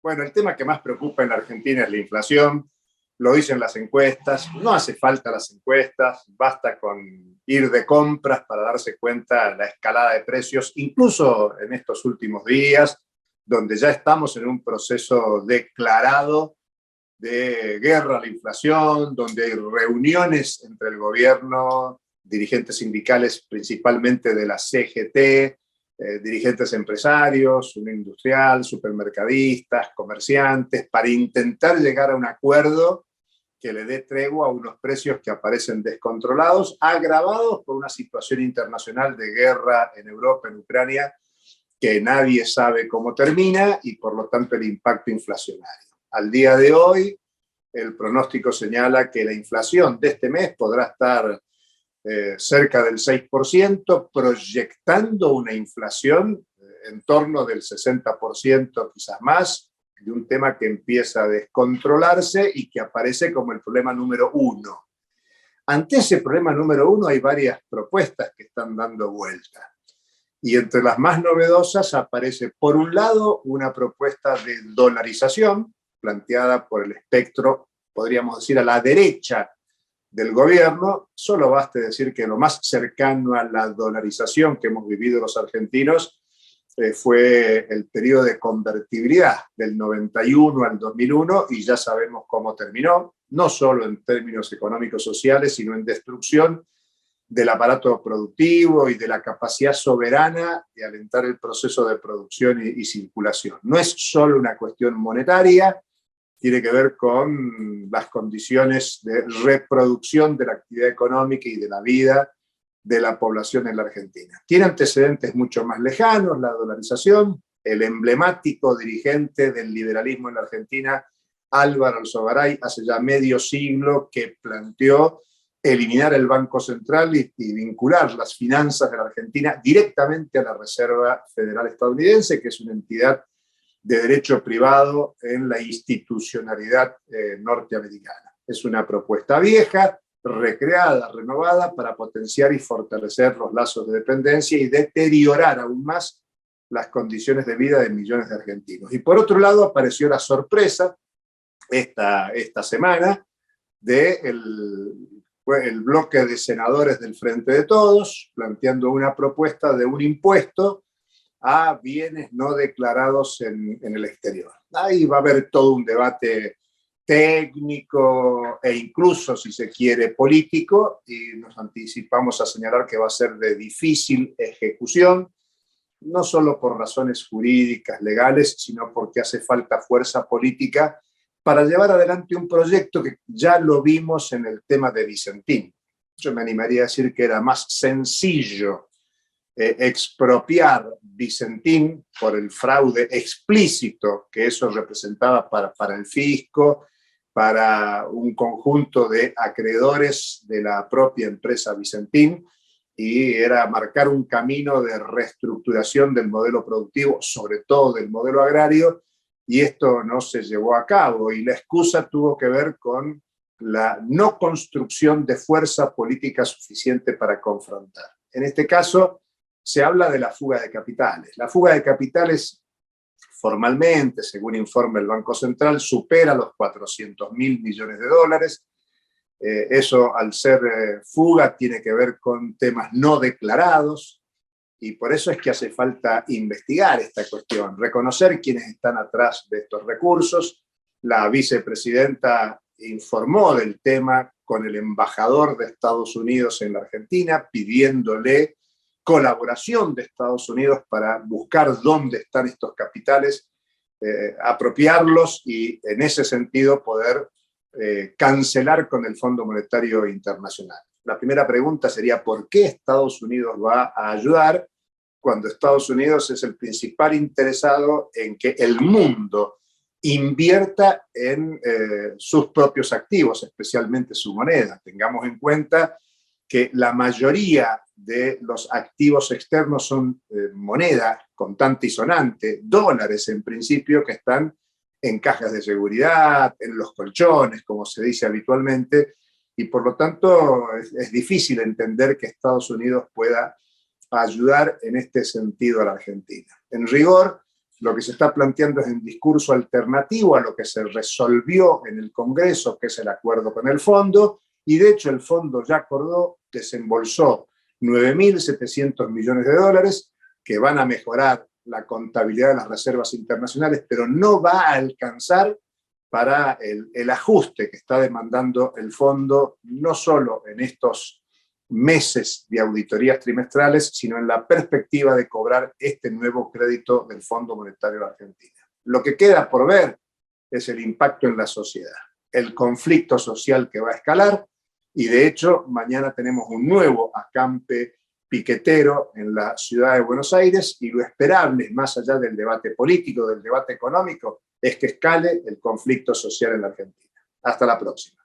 Bueno, el tema que más preocupa en la Argentina es la inflación, lo dicen las encuestas, no hace falta las encuestas, basta con ir de compras para darse cuenta de la escalada de precios, incluso en estos últimos días, donde ya estamos en un proceso declarado de guerra a la inflación, donde hay reuniones entre el gobierno, dirigentes sindicales principalmente de la CGT, dirigentes empresarios, unión industrial, supermercadistas, comerciantes, para intentar llegar a un acuerdo que le dé tregua a unos precios que aparecen descontrolados, agravados por una situación internacional de guerra en Europa, en Ucrania, que nadie sabe cómo termina y por lo tanto el impacto inflacionario. Al día de hoy, el pronóstico señala que la inflación de este mes podrá estar cerca del 6%, proyectando una inflación en torno del 60%, quizás más, de un tema que empieza a descontrolarse y que aparece como el problema número uno. Ante ese problema número uno hay varias propuestas que están dando vuelta. Y entre las más novedosas aparece, por un lado, una propuesta de dolarización, planteada por el espectro, podríamos decir, a la derecha del gobierno. Solo baste decir que lo más cercano a la dolarización que hemos vivido los argentinos fue el periodo de convertibilidad del 91 al 2001, y ya sabemos cómo terminó, no solo en términos económicos sociales, sino en destrucción del aparato productivo y de la capacidad soberana de alentar el proceso de producción y circulación. No es solo una cuestión monetaria, tiene que ver con las condiciones de reproducción de la actividad económica y de la vida de la población en la Argentina. Tiene antecedentes mucho más lejanos, la dolarización. El emblemático dirigente del liberalismo en la Argentina, Álvaro Alzogaray, hace ya medio siglo que planteó eliminar el Banco Central y vincular las finanzas de la Argentina directamente a la Reserva Federal Estadounidense, que es una entidad de derecho privado en la institucionalidad norteamericana. Es una propuesta vieja, recreada, renovada, para potenciar y fortalecer los lazos de dependencia y deteriorar aún más las condiciones de vida de millones de argentinos. Y por otro lado apareció la sorpresa esta semana el bloque de senadores del Frente de Todos, planteando una propuesta de un impuesto a bienes no declarados en el exterior. Ahí va a haber todo un debate técnico e incluso, si se quiere, político, y nos anticipamos a señalar que va a ser de difícil ejecución, no solo por razones jurídicas, legales, sino porque hace falta fuerza política para llevar adelante un proyecto que ya lo vimos en el tema de Vicentín. Yo me animaría a decir que era más sencillo expropiar Vicentín por el fraude explícito que eso representaba para el fisco, para un conjunto de acreedores de la propia empresa Vicentín, y era marcar un camino de reestructuración del modelo productivo, sobre todo del modelo agrario, y esto no se llevó a cabo, y la excusa tuvo que ver con la no construcción de fuerza política suficiente para confrontar. En este caso, se habla de la fuga de capitales. La fuga de capitales, formalmente, según informa el Banco Central, supera los 400.000 millones de dólares. Eso, al ser fuga, tiene que ver con temas no declarados, y por eso es que hace falta investigar esta cuestión, reconocer quiénes están atrás de estos recursos. La vicepresidenta informó del tema con el embajador de Estados Unidos en la Argentina, pidiéndole colaboración de Estados Unidos para buscar dónde están estos capitales, apropiarlos y en ese sentido poder cancelar con el Fondo Monetario Internacional. La primera pregunta sería: ¿por qué Estados Unidos va a ayudar cuando Estados Unidos es el principal interesado en que el mundo invierta en sus propios activos, especialmente su moneda? Tengamos en cuenta que la mayoría de los activos externos son moneda contante y sonante, dólares en principio, que están en cajas de seguridad, en los colchones, como se dice habitualmente, y por lo tanto es difícil entender que Estados Unidos pueda ayudar en este sentido a la Argentina. En rigor, lo que se está planteando es un discurso alternativo a lo que se resolvió en el Congreso, que es el acuerdo con el fondo, y de hecho el fondo ya acordó, desembolsó 9.700 millones de dólares que van a mejorar la contabilidad de las reservas internacionales, pero no va a alcanzar para el ajuste que está demandando el fondo, no solo en estos meses de auditorías trimestrales, sino en la perspectiva de cobrar este nuevo crédito del Fondo Monetario de Argentina. Lo que queda por ver es el impacto en la sociedad, el conflicto social que va a escalar, y de hecho mañana tenemos un nuevo acampe piquetero en la ciudad de Buenos Aires, y lo esperable, más allá del debate político, del debate económico, es que escale el conflicto social en la Argentina. Hasta la próxima.